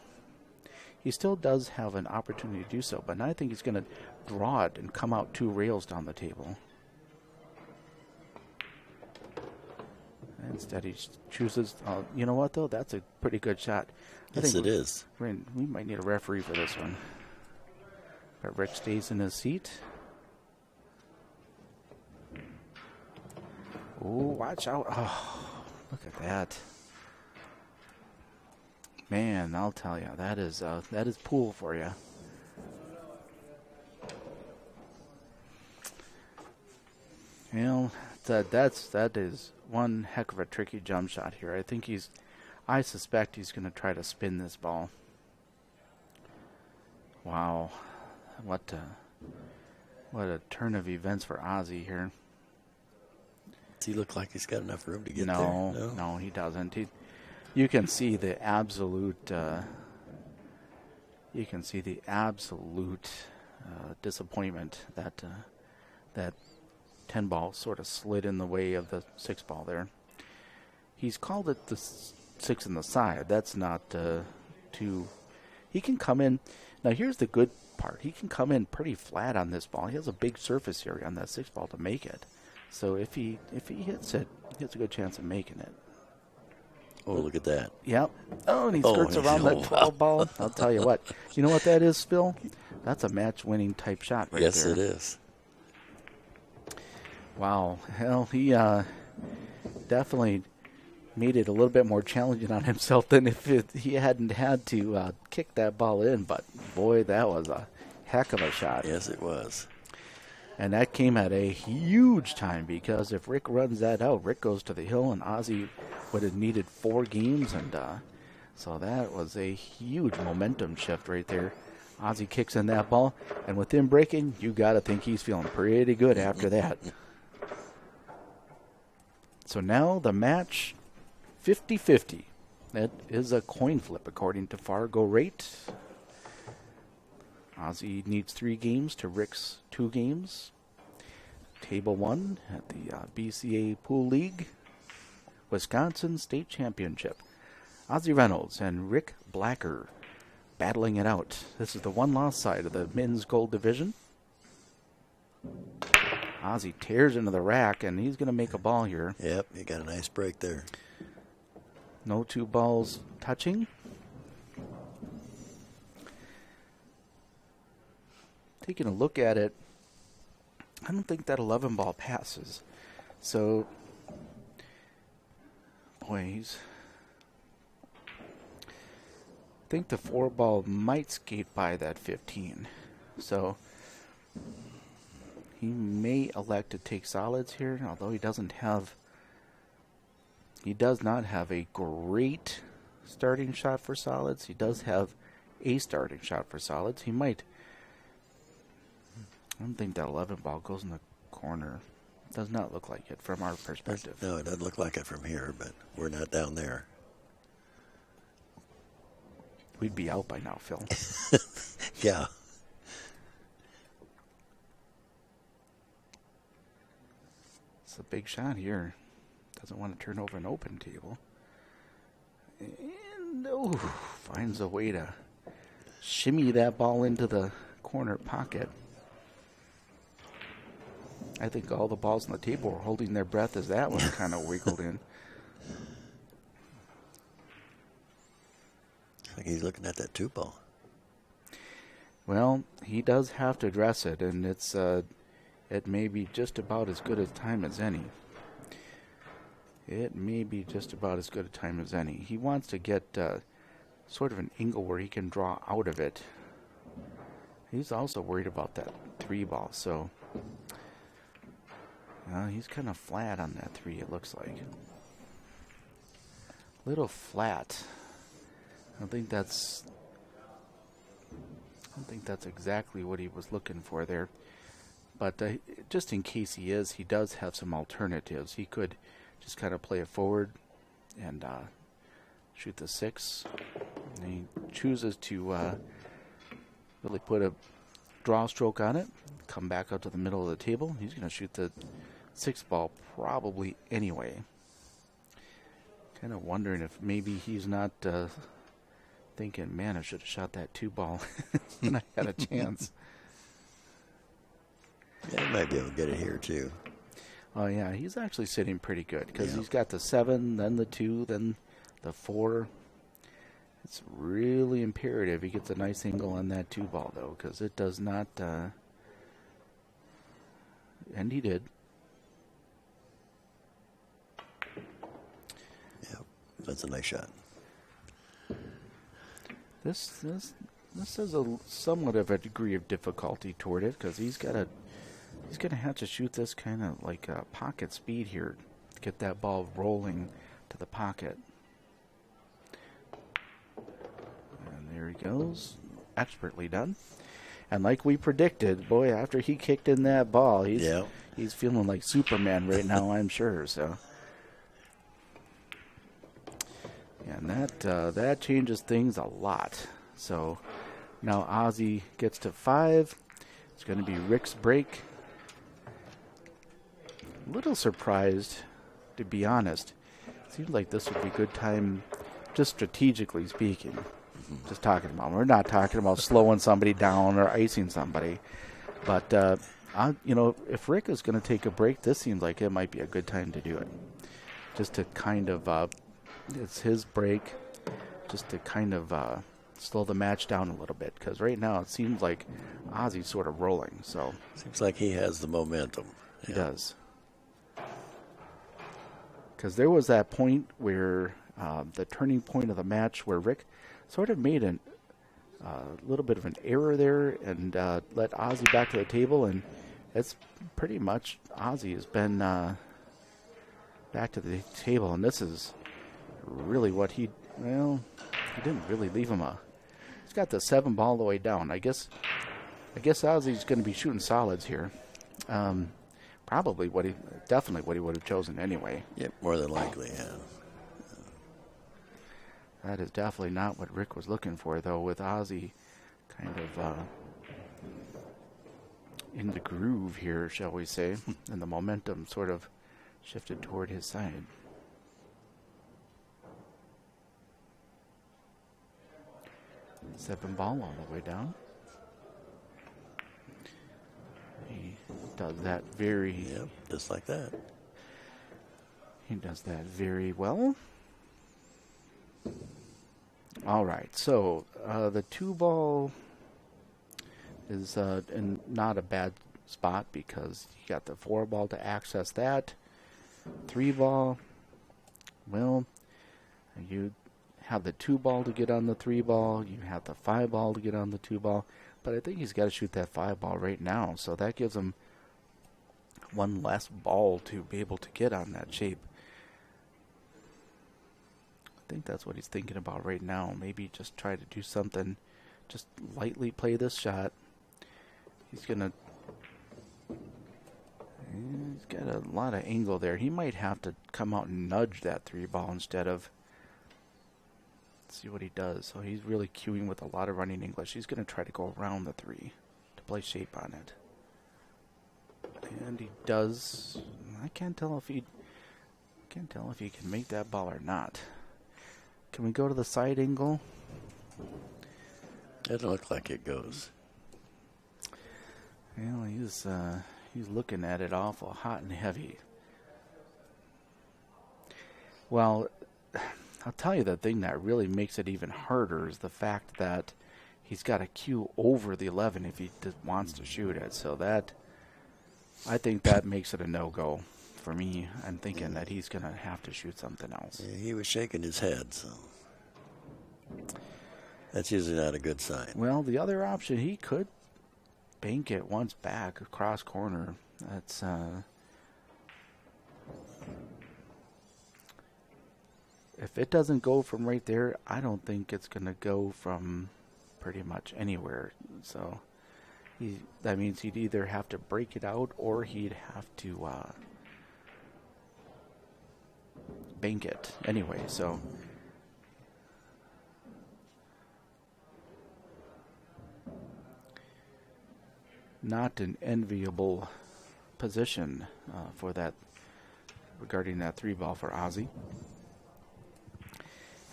He still does have an opportunity to do so, but now I think he's going to draw it and come out 2 rails down the table. Instead, he chooses, you know what, though? That's a pretty good shot. Yes, it is. We might need a referee for this one. But Rick stays in his seat. Oh, watch out. Oh, look at that. Man, I'll tell you, that is pool for you. You know, that is one heck of a tricky jump shot here. I suspect he's going to try to spin this ball. Wow, what a turn of events for Ozzy here. Does he look like he's got enough room to get there? No, he doesn't. You can see the absolute. Disappointment that that 10 ball sort of slid in the way of the 6 ball there. He's called it the 6 in the side. That's not too. He can come in. Now here's the good part. He can come in pretty flat on this ball. He has a big surface area on that 6 ball to make it. So if he hits it, he has a good chance of making it. Oh, look at that. Yep. Oh, and he skirts around that 12 ball. I'll tell you what. You know what that is, Phil? That's a match-winning type shot right there. Yes, it is. Wow. Hell, he definitely made it a little bit more challenging on himself than if he hadn't had to kick that ball in. But, boy, that was a heck of a shot. Yes, it was. And that came at a huge time because if Rick runs that out, Rick goes to the hill, and Ozzy would have needed 4 games. And so that was a huge momentum shift right there. Ozzy kicks in that ball, and with him breaking, you got to think he's feeling pretty good after that. So now the match, 50-50. That is a coin flip according to FargoRate. Ozzy needs 3 games to Rick's 2 games. Table 1 at the BCAPL League, Wisconsin State Championship. Ozzy Reynolds and Rick Blacker battling it out. This is the one-loss side of the men's gold division. Ozzy tears into the rack, and he's going to make a ball here. Yep, he got a nice break there. No 2 balls touching. Taking a look at it, I don't think that 11 ball passes. So, boy, I think the 4 ball might skate by that 15. So, he may elect to take solids here, although he does not have a great starting shot for solids. He does have a starting shot for solids. He might. I don't think that 11 ball goes in the corner. Does not look like it from our perspective. No, it doesn't look like it from here, but we're not down there. We'd be out by now, Phil. Yeah. It's a big shot here. Doesn't want to turn over an open table. And finds a way to shimmy that ball into the corner pocket. I think all the balls on the table were holding their breath as that one kind of wiggled in. I think he's looking at that 2-ball. Well, he does have to address it, and it may be just about as good a time as any. It may be just about as good a time as any. He wants to get sort of an angle where he can draw out of it. He's also worried about that 3-ball, so he's kind of flat on that 3, it looks like. Little flat. I don't think that's exactly what he was looking for there. But just in case he is, he does have some alternatives. He could just kind of play it forward and shoot the 6. And he chooses to really put a draw stroke on it, come back out to the middle of the table. He's going to shoot the 6-ball probably anyway. Kind of wondering if maybe he's not thinking, man, I should have shot that 2-ball when I had a chance. Yeah, he might be able to get it here, too. Oh, yeah, he's actually sitting pretty good because he's got the 7, then the 2, then the 4. It's really imperative he gets a nice angle on that 2-ball, though, because it does not, and he did. Yeah, that's a nice shot. This has a somewhat of a degree of difficulty toward it because he's going to have to shoot this kind of like a pocket speed here to get that ball rolling to the pocket. And there he goes, expertly done. And like we predicted, boy, after he kicked in that ball, he's feeling like Superman right now, I'm sure. So, and that changes things a lot. So now Ozzy gets to 5. It's going to be Rick's break. A little surprised, to be honest. Seems like this would be a good time, just strategically speaking. Just talking about. We're not talking about slowing somebody down or icing somebody. But, if Rick is going to take a break, this seems like it might be a good time to do it. Just to kind of, it's his break, just to kind of slow the match down a little bit. Because right now it seems like Ozzy's sort of rolling. So seems like he has the momentum. He does. Because there was that point where the turning point of the match where Rick sort of made a little bit of an error there and let Ozzy back to the table, and it's pretty much Ozzy has been back to the table, and this is really what he didn't really leave him he's got the 7-ball all the way down. I guess Ozzy's going to be shooting solids here. Probably definitely what he would have chosen anyway. Yep, more than likely, yeah. That is definitely not what Rick was looking for, though, with Ozzy kind of in the groove here, shall we say, and the momentum sort of shifted toward his side. Seven ball all the way down. He does that Yep, just like that. He does that very well. All right, so the 2-ball is in not a bad spot because you got the 4-ball to access that. 3-ball, well, you have the 2-ball to get on the 3-ball. You have the 5-ball to get on the 2-ball. But I think he's got to shoot that 5-ball right now, so that gives him one less ball to be able to get on that shape. I think that's what he's thinking about right now. Maybe just try to do something, just lightly play this shot. He's got a lot of angle there. He might have to come out and nudge that 3-ball instead of. Let's see what he does. So he's really cueing with a lot of running English. He's going to try to go around the 3 to play shape on it. And he does. I can't tell if he can make that ball or not. Can we go to the side angle? Doesn't look like it goes. Well, He's looking at it awful hot and heavy. Well, I'll tell you the thing that really makes it even harder is the fact that he's got a cue over the 11 if he wants to shoot it. So that, I think that makes it a no-go for me. I'm thinking that he's going to have to shoot something else. Yeah, he was shaking his head, so that's usually not a good sign. Well, the other option, he could bank it once back across corner. That's if it doesn't go from right there, I don't think it's going to go from pretty much anywhere. So that means he'd either have to break it out or he'd have to bank it anyway. So not an enviable position for that regarding that 3-ball for Ozzy.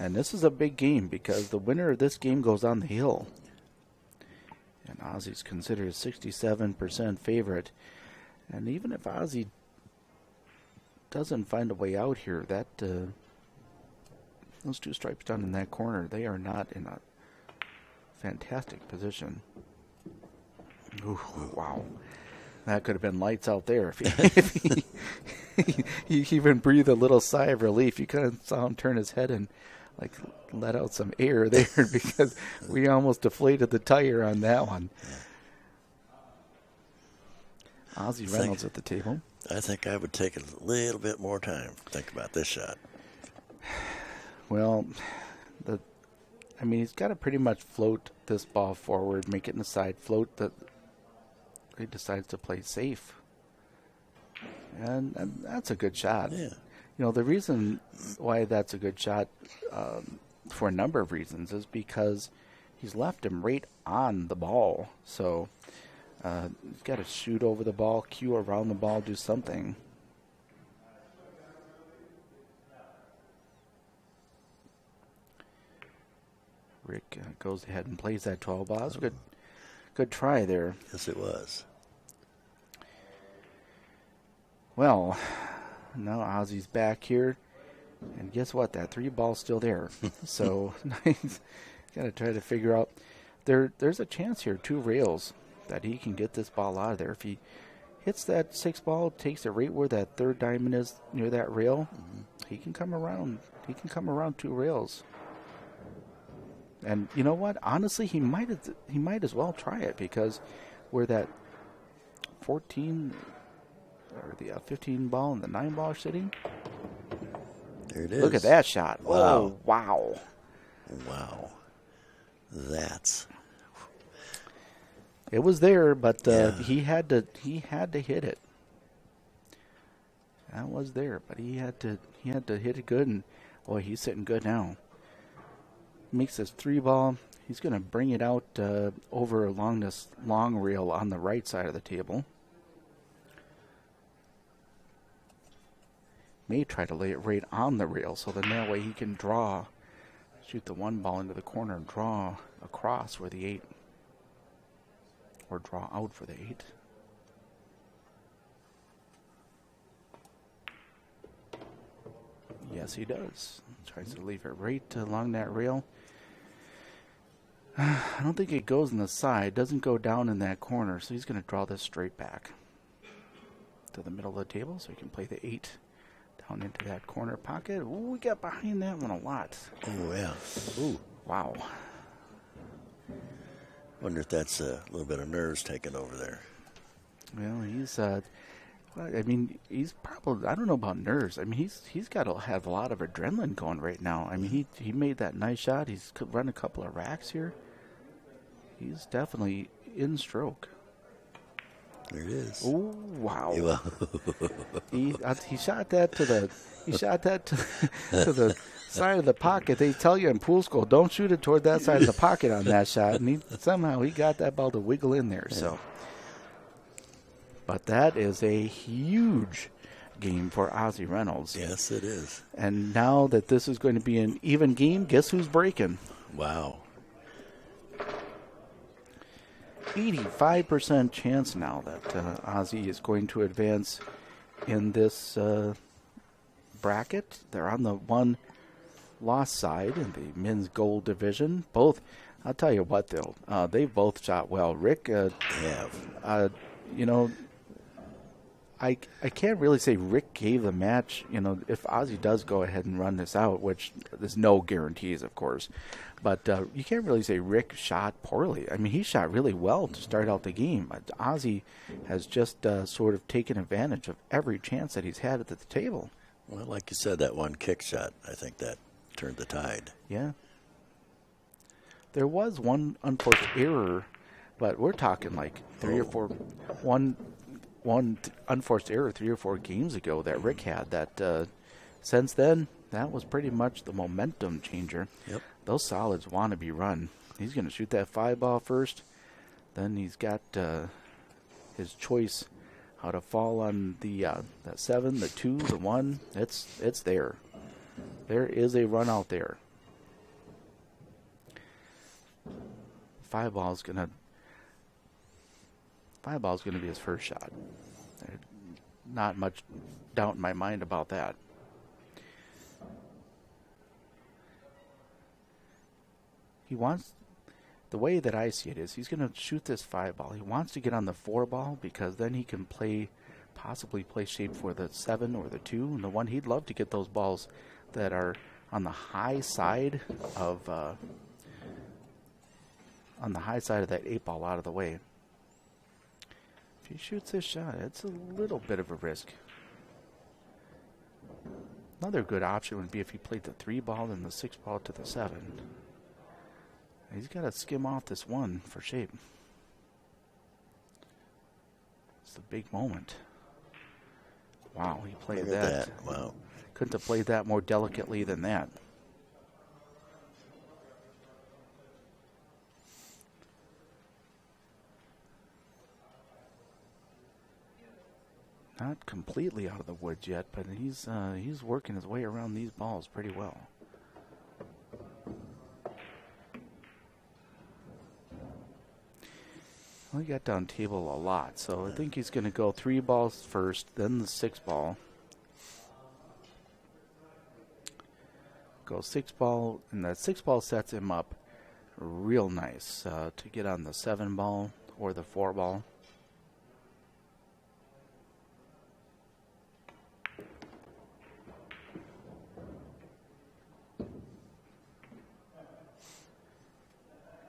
And this is a big game because the winner of this game goes on the hill. And Ozzy's considered a 67% favorite. And even if Ozzy doesn't find a way out here, that those 2 stripes down in that corner, they are not in a fantastic position. Ooh, wow. That could have been lights out there. If he even breathed a little sigh of relief. You kind of saw him turn his head and let out some air there because we almost deflated the tire on that one. Ozzy Reynolds at the table. I think I would take a little bit more time to think about this shot. Well, he's got to pretty much float this ball forward, make it in the side, float the. He decides to play safe. And that's a good shot. Yeah. You know, the reason why that's a good shot for a number of reasons is because he's left him right on the ball. So he's got to shoot over the ball, cue around the ball, do something. Rick goes ahead and plays that 12 ball. It's a good try there. Yes, it was. Well, now Ozzy's back here, and guess what? That 3-ball's still there. So he's got to try to figure out. There's a chance here, 2 rails, that he can get this ball out of there. If he hits that 6-ball, takes it right where that 3rd diamond is near that rail, he can come around. He can come around 2 rails. And you know what? Honestly, he might as well try it because where that 14 or the 15 ball and the 9 ball are sitting. There it is. Look at that shot! Wow! Oh, wow! Wow! That's. It was there, but he had to hit it. That was there, but he had to hit it good, and boy, he's sitting good now. Makes this 3-ball. He's going to bring it out over along this long rail on the right side of the table. May try to lay it right on the rail, so then that way he can shoot the 1 ball into the corner and draw across for the 8. Or draw out for the 8. Yes, he does. Tries to leave it right along that rail. I don't think it goes in the side. Doesn't go down in that corner, so he's going to draw this straight back to the middle of the table so he can play the 8 down into that corner pocket. Ooh, we got behind that one a lot. Oh, yeah. Ooh. Wow. Wonder if that's a little bit of nerves taking over there. Well, he's probably, I don't know about nerves. I mean, he's got to have a lot of adrenaline going right now. I mean, he made that nice shot. He's run a couple of racks here. He's definitely in stroke. There it is. Oh, wow. Yeah. He shot that to the to the side of the pocket. They tell you in pool school, don't shoot it toward that side of the pocket on that shot. And somehow he got that ball to wiggle in there. Yeah. So, but that is a huge game for Ozzy Reynolds. Yes, it is. And now that this is going to be an even game, guess who's breaking? Wow. 85% chance now that Ozzy is going to advance in this bracket. They're on the one loss side in the men's gold division. Both, I'll tell you what, they both shot well. Rick, you know, I can't really say Rick gave the match. You know, if Ozzy does go ahead and run this out, which there's no guarantees, of course, but you can't really say Rick shot poorly. I mean, he shot really well to start out the game. Ozzy has just sort of taken advantage of every chance that he's had at the table. Well, like you said, that one kick shot, I think that turned the tide. Yeah. There was one unforced error, but we're talking like one unforced error 3 or 4 games ago that Rick had. That since then, that was pretty much the momentum changer. Yep. Those solids want to be run. He's going to shoot that 5-ball first. Then he's got his choice how to fall on the that 7, the 2, the 1. It's there. There is a run out there. 5-ball's gonna be his first shot. There's not much doubt in my mind about that. He wants, the way that I see it is, he's going to shoot this 5-ball. He wants to get on the 4-ball because then he can possibly play shape for the 7 or the 2. And the one, he'd love to get those balls that are on the high side of that 8-ball out of the way. If he shoots this shot, it's a little bit of a risk. Another good option would be if he played the 3-ball and the 6-ball to the 7. He's got to skim off this 1 for shape. It's a big moment. Wow, he played that. Wow. Couldn't have played that more delicately than that. Not completely out of the woods yet, but he's working his way around these balls pretty well. Well, he got down table a lot, so I think he's going to go 3 balls first, then the 6-ball. Go 6-ball, and that 6-ball sets him up real nice to get on the 7-ball or the 4-ball.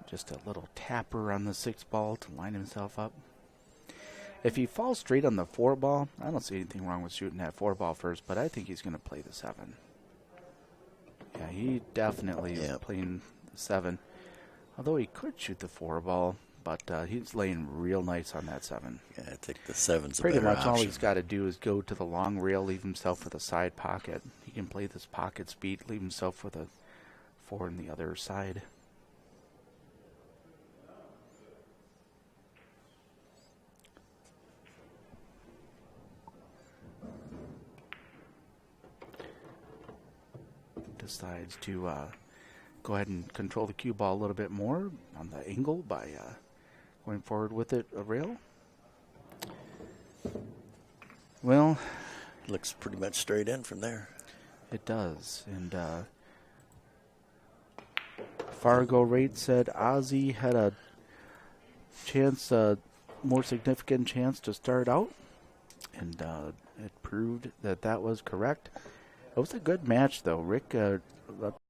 Just a little tapper on the 6-ball to line himself up. If he falls straight on the 4-ball, I don't see anything wrong with shooting that 4-ball first, but I think he's going to play the 7. Yeah, he definitely is playing the 7. Although he could shoot the 4-ball, but he's laying real nice on that 7. Yeah, I think the 7's a pretty better much all option. he's got to do is go to the long rail, leave himself with a side pocket. He can play this pocket speed, leave himself with a 4 on the other side. Decides to go ahead and control the cue ball a little bit more on the angle by going forward with it a rail. Well, looks pretty much straight in from there. It does, and FargoRate said Ozzy had a chance, more significant chance to start out, and it proved that was correct. It was a good match, though. Rick